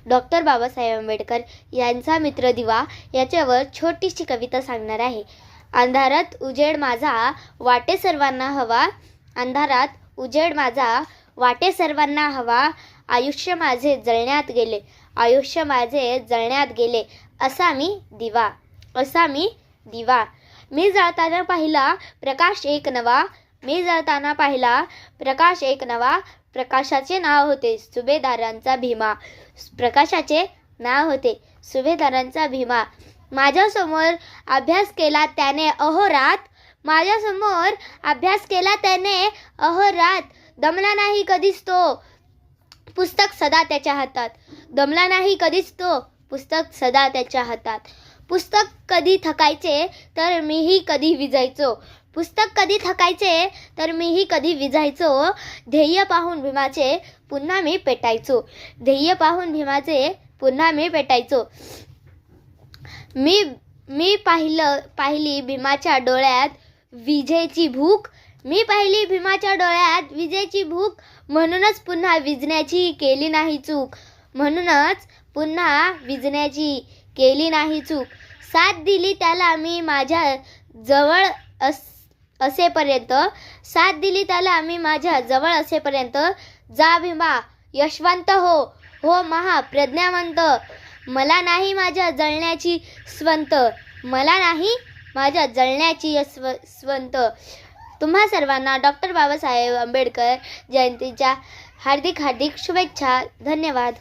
Doctor Babasaheb Ambedkar यांचा मित्र दिवा याच्यावर छोटीशी कविता सांगणार आहे. अंधारात उजेड माझा वाटे सर्वांना हवा, अंधारात उजेड माझा वाटे सर्वांना हवा, आयुष्य माझे जळण्यात गेले, आयुष्य माझे जळण्यात गेले, असा मी दिवा, असा मी दिवा. मी जळताना पाहिला प्रकाश एक नवा, मी जळताना पाहिला प्रकाश एक नवा, प्रकाशाचे नाव होते सुभेदारांचा भीमा, प्रकाशाचे नाव होते सुभेदारांचा भीमा. माझ्यासमोर अभ्यास केला त्याने अहोरात, माझ्यासमोर अभ्यास केला त्याने अहोरात, दमला नाही कधीच तो, पुस्तक सदा त्याच्या हातात, दमला नाही कधीच तो, पुस्तक सदा त्याच्या हातात. पुस्तक कधी थकायचे तर मीही कधी विजायचो, पुस्तक कधी थकायचे तर मीही कधी विजायचो, ध्येय पाहून भीमाचे पुन्हा मी पेटायचो, ध्येय पाहून भीमाचे पुन्हा मी पेटायचो. मी पाहिली भीमाच्या डोळ्यात विजेची भूक, मी पाहिली भीमाच्या डोळ्यात विजेची भूक, म्हणूनच पुन्हा विझण्याची केली नाही चूक, म्हणूनच पुन्हा विझण्याची केली नाही चूक. साथ दिली त्याला मी माझ्या जवळ असेपर्यंत, साथ दिली त्याला मी माझ्या जवळ असेपर्यंत, जा भीमा यशवंत हो, हो महाप्रज्ञावंत, मला नाही माझ्या जळण्याची स्वंत, मला नाही माझ्या जळण्याची स्वंत. तुम्हा सर्वांना डॉक्टर बाबासाहेब आंबेडकर जयंतीच्या हार्दिक हार्दिक शुभेच्छा. धन्यवाद.